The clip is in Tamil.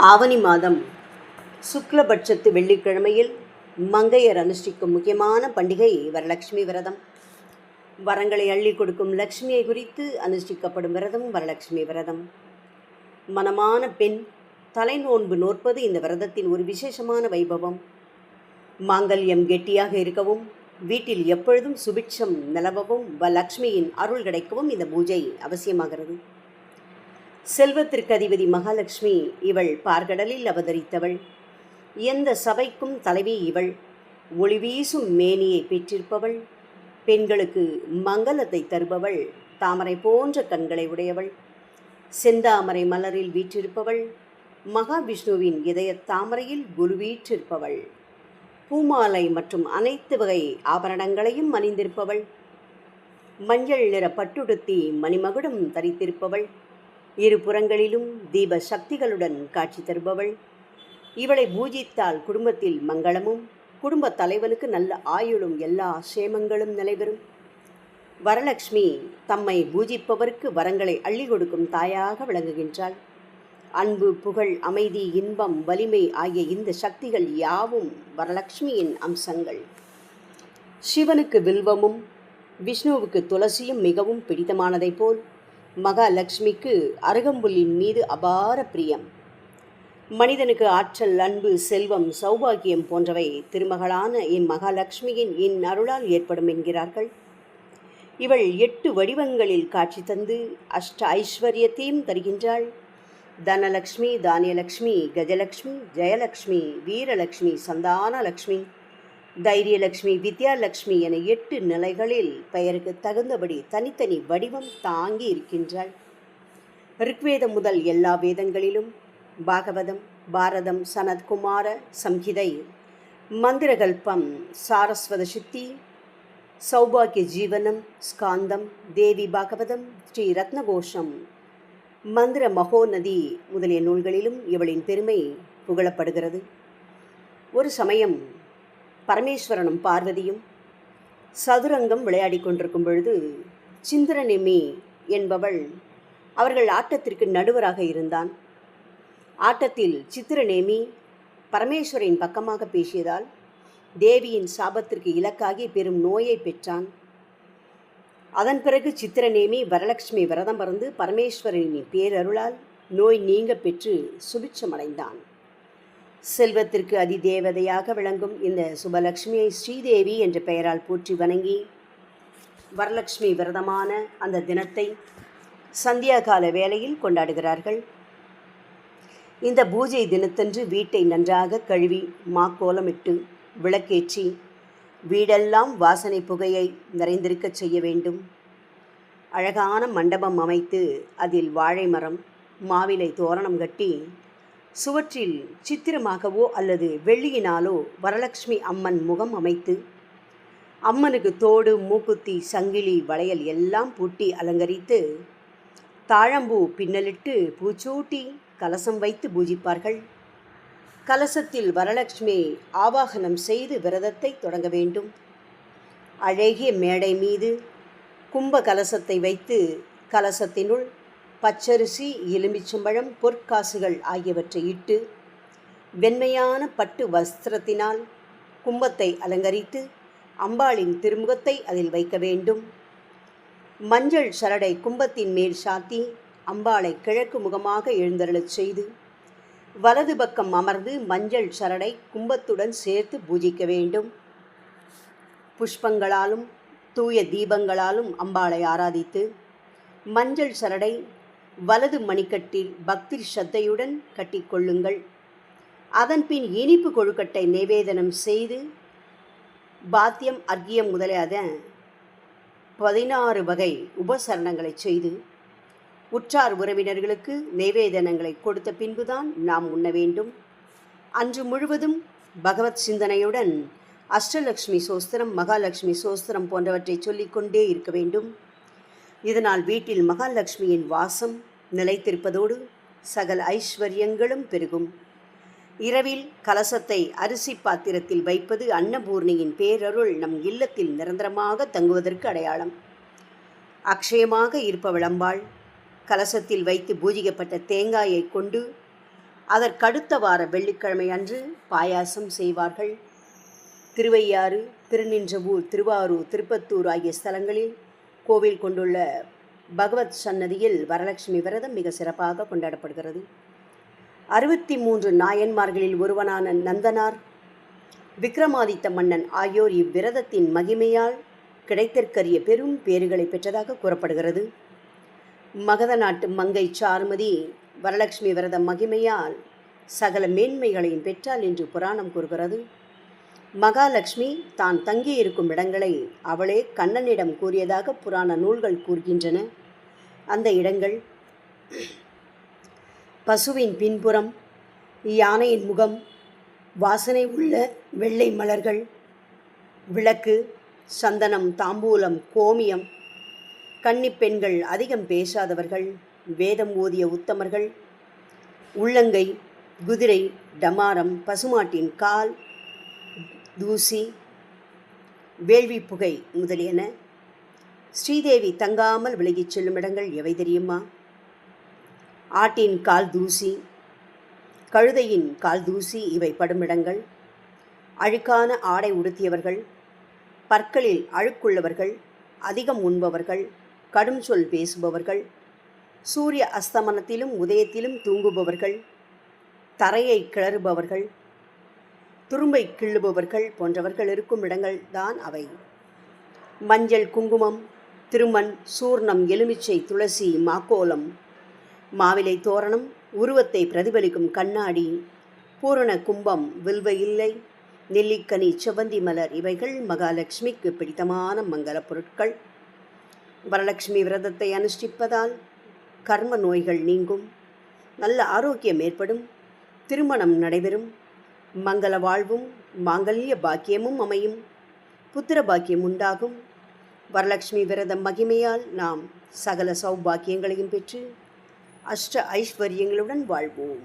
ஆவணி மாதம் சுக்லபட்சத்து வெள்ளிக்கிழமையில் மங்கையர் அனுஷ்டிக்கும் முக்கியமான பண்டிகை வரலட்சுமி விரதம். வரங்களை அள்ளி கொடுக்கும் லட்சுமியை குறித்து அனுஷ்டிக்கப்படும் விரதம் வரலட்சுமி விரதம். மனமான பெண் தலைநோன்பு நோற்பது இந்த விரதத்தின் ஒரு விசேஷமான வைபவம். மாங்கல்யம் கெட்டியாக இருக்கவும், வீட்டில் எப்பொழுதும் சுபிட்சம் நிலவவும், லக்ஷ்மியின் அருள் கிடைக்கவும் இந்த பூஜை அவசியமாகிறது. செல்வத்திற்கு அதிபதி மகாலட்சுமி இவள் பார்கடலில் அவதரித்தவள். எந்த சபைக்கும் தலைவி இவள். ஒளி வீசும் மேனியை பெற்றிருப்பவள். பெண்களுக்கு மங்களத்தை தருபவள். தாமரை போன்ற கண்களை உடையவள். செந்தாமரை மலரில் வீற்றிருப்பவள். மகாவிஷ்ணுவின் இதய தாமரையில் குருவீற்றிருப்பவள். பூமாலை மற்றும் அனைத்து வகை ஆபரணங்களையும் அணிந்திருப்பவள். மஞ்சள் நிற பட்டுடுத்தி மணிமகுடம் தரித்திருப்பவள். இரு புறங்களிலும் தீப சக்திகளுடன் காட்சி தருபவள். இவளை பூஜித்தால் குடும்பத்தில் மங்களமும், குடும்ப தலைவனுக்கு நல்ல ஆயுளும், எல்லா சேமங்களும் நிலைபெறும். வரலட்சுமி தம்மை பூஜிப்பவருக்கு வரங்களை அள்ளி கொடுக்கும் தாயாக விளங்குகின்றாள். அன்பு, புகழ், அமைதி, இன்பம், வலிமை ஆகிய இந்த சக்திகள் யாவும் வரலட்சுமியின் அம்சங்கள். சிவனுக்கு வில்வமும் விஷ்ணுவுக்கு துளசியும் மிகவும் பிடித்தமானதை போல் மகாலட்சுமிக்கு அருகம்புல்லின் மீது அபார பிரியம். மனிதனுக்கு ஆற்றல், அன்பு, செல்வம், சௌபாகியம் போன்றவை திருமகளான இம்மகாலட்சுமியின் அருளால் ஏற்படும் என்கிறார்கள். இவள் 8 வடிவங்களில் காட்சி தந்து அஷ்ட ஐஸ்வர்யத்தையும் தருகின்றாள். தனலக்ஷ்மி, தானியலக்ஷ்மி, கஜலக்ஷ்மி, ஜெயலக்ஷ்மி, வீரலக்ஷ்மி, சந்தானலக்ஷ்மி, தைரியலக்ஷ்மி, வித்யாலக்ஷ்மி என 8 நிலைகளில் பெயருக்கு தகுந்தபடி தனித்தனி வடிவம் தாங்கி இருக்கின்றாள். ரிக்வேதம் முதல் எல்லா வேதங்களிலும், பாகவதம், பாரதம், சனத்குமார சம்ஹிதை, மந்திரகல்பம், சாரஸ்வத சித்தி, சௌபாகிய ஜீவனம், ஸ்காந்தம், தேவி பாகவதம், ஸ்ரீ ரத்னகோஷம், மந்திர மகோநதி முதலிய நூல்களிலும் இவளின் பெருமை புகழப்படுகிறது. ஒரு சமயம் பரமேஸ்வரனும் பார்வதியும் சதுரங்கம் விளையாடி கொண்டிருக்கும் பொழுது சிந்திரநேமி என்பவள் அவர்கள் ஆட்டத்திற்கு நடுவராக இருந்தான். ஆட்டத்தில் சித்திரநேமி பரமேஸ்வரின் பக்கமாக பேசியதால் தேவியின் சாபத்திற்கு இலக்காகி பெரும் நோயை பெற்றான். அதன் பிறகு சித்திரநேமி வரலட்சுமி விரதம் இருந்து பரமேஸ்வரனின் பேரருளால் நோய் நீங்க பெற்று சுபிட்சமடைந்தான். செல்வத்திற்கு அதிதேவதையாக விளங்கும் இந்த சுபலட்சுமியை ஸ்ரீதேவி என்ற பெயரால் போற்றி வணங்கி வரலட்சுமி விரதமான அந்த தினத்தை சந்தியா கால வேளையில் கொண்டாடுகிறார்கள். இந்த பூஜை தினத்தன்று வீட்டை நன்றாக கழுவி மாக்கோலமிட்டு விளக்கேற்றி வீடெல்லாம் வாசனை புகையை நிறைந்திருக்க செய்ய வேண்டும். அழகான மண்டபம் அமைத்து அதில் வாழை மரம், மாவிலை தோரணம் கட்டி சுவற்றில் சித்திரமாகவோ அல்லது வெள்ளியினாலோ வரலட்சுமி அம்மன் முகம் அமைத்து அம்மனுக்கு தோடு, மூக்குத்தி, சங்கிலி, வளையல் எல்லாம் பூட்டி அலங்கரித்து தாழம்பூ பின்னலிட்டு பூச்சூட்டி கலசம் வைத்து பூஜிப்பார்கள். கலசத்தில் வரலட்சுமி ஆவாகனம் செய்து விரதத்தை தொடங்க வேண்டும். அழகிய மேடை மீது கும்ப கலசத்தை வைத்து கலசத்தினுள் பச்சரிசி, எலுமிச்சம்பழம், பொற்காசுகள் ஆகியவற்றை இட்டு வெண்மையான பட்டு வஸ்திரத்தினால் கும்பத்தை அலங்கரித்து அம்பாளின் திருமுகத்தை அதில் வைக்க வேண்டும். மஞ்சள் சரடை கும்பத்தின் மேல் சாத்தி அம்பாளை கிழக்கு முகமாக எழுந்தருளச் செய்து வலது பக்கம் அமர்ந்து மஞ்சள் சரடை கும்பத்துடன் சேர்த்து பூஜிக்க வேண்டும். புஷ்பங்களாலும் தூய தீபங்களாலும் அம்பாளை ஆராதித்து மஞ்சள் சரடை வலது மணிக்கட்டில் பக்தி ஸ்ரத்தையுடன் கட்டிக்கொள்ளுங்கள். அதன்பின் இனிப்பு கொழுக்கட்டை நிவேதனம் செய்து பாத்தியம், அர்க்கியம் முதலிய 16 வகை உபசரணங்களை செய்து உற்றார் உறவினர்களுக்கு நிவேதனங்களை கொடுத்த பின்புதான் நாம் உண்ண வேண்டும். அன்று முழுவதும் பகவத் சிந்தனையுடன் அஷ்டலக்ஷ்மி சோஸ்திரம், மகாலட்சுமி சோஸ்திரம் போன்றவற்றை சொல்லிக்கொண்டே இருக்க வேண்டும். இதனால் வீட்டில் மகாலட்சுமியின் வாசம் நிலைத்திருப்பதோடு சகல ஐஸ்வர்யங்களும் பெருகும். இரவில் கலசத்தை அரிசி பாத்திரத்தில் வைப்பது அன்னபூர்ணியின் பேரருள் நம் இல்லத்தில் நிரந்தரமாக தங்குவதற்கு அடையாளம். அக்ஷயமாக இருப்பவள் அம்பாள் கலசத்தில் வைத்து பூஜிக்கப்பட்ட தேங்காயை கொண்டு அதற்கடுத்த வார வெள்ளிக்கிழமை அன்று பாயாசம் செய்வார்கள். திருவையாறு, திருநின்றவூர், திருவாரூர், திருப்பத்தூர் ஆகிய ஸ்தலங்களில் கோவில் கொண்டுள்ள பகவத் சன்னதியில் வரலட்சுமி விரதம் மிக சிறப்பாக கொண்டாடப்படுகிறது. 63 நாயன்மார்களில் ஒருவனான நந்தனார், விக்ரமாதித்த மன்னன் ஆகியோர் இவ்விரதத்தின் மகிமையால் கிடைத்தற்கரிய பெரும் பேறுகளை பெற்றதாக கூறப்படுகிறது. மகத நாட்டு மங்கை சாருமதி வரலட்சுமி விரத மகிமையால் சகல மேன்மைகளையும் பெற்றாள் என்று புராணம் கூறுகிறது. மகாலட்சுமி தான் தங்கியிருக்கும் இடங்களை அவளே கண்ணனிடம் கூறியதாக புராண நூல்கள் கூறுகின்றன. அந்த இடங்கள் பசுவின் பின்புறம், யானையின் முகம், வாசனை உள்ள வெள்ளை மலர்கள், விளக்கு, சந்தனம், தாம்பூலம், கோமியம், கன்னிப்பெண்கள், அதிகம் பேசாதவர்கள், வேதம் ஓதிய உத்தமர்கள், உள்ளங்கை, குதிரை, டமாரம், பசுமாட்டின் கால் தூசி, வேள்வி புகை முதலியன. ஸ்ரீதேவி தங்காமல் விலகிச் செல்லும் இடங்கள் எவை தெரியுமா? ஆட்டின் கால் தூசி, கழுதையின் கால் தூசி இவை படும் இடங்கள். அழுக்கான ஆடை உடுத்தியவர்கள், பற்களில் அழுக்குள்ளவர்கள், அதிகம் உண்பவர்கள், கடும் சொல் பேசுபவர்கள், சூரிய அஸ்தமனத்திலும் உதயத்திலும் தூங்குபவர்கள், தரையை கிளறுபவர்கள், துரும்பை கிள்ளுபவர்கள் போன்றவர்கள் இருக்கும் இடங்கள் தான் அவை. மஞ்சள், குங்குமம், திருமண், சூர்ணம், எலுமிச்சை, துளசி, மாக்கோலம், மாவிலை தோரணம், உருவத்தை பிரதிபலிக்கும் கண்ணாடி, பூரண கும்பம், வில்வ இல்லை, நெல்லிக்கனி, செவ்வந்தி மலர் இவைகள் மகாலட்சுமிக்கு பிடித்தமான மங்கள பொருட்கள். வரலட்சுமி விரதத்தை அனுஷ்டிப்பதால் கர்ம நோய்கள் நீங்கும், நல்ல ஆரோக்கியம் ஏற்படும், திருமணம் நடைபெறும், மங்கள வாழ்வும் மாங்கல்ய பாக்கியமும் அமையும், புத்திர பாக்கியம் உண்டாகும். வரலட்சுமி விரத மகிமையால் நாம் சகல சௌபாக்கியங்களையும் பெற்று அஷ்ட ஐஸ்வர்யங்களுடன் வாழ்வோம்.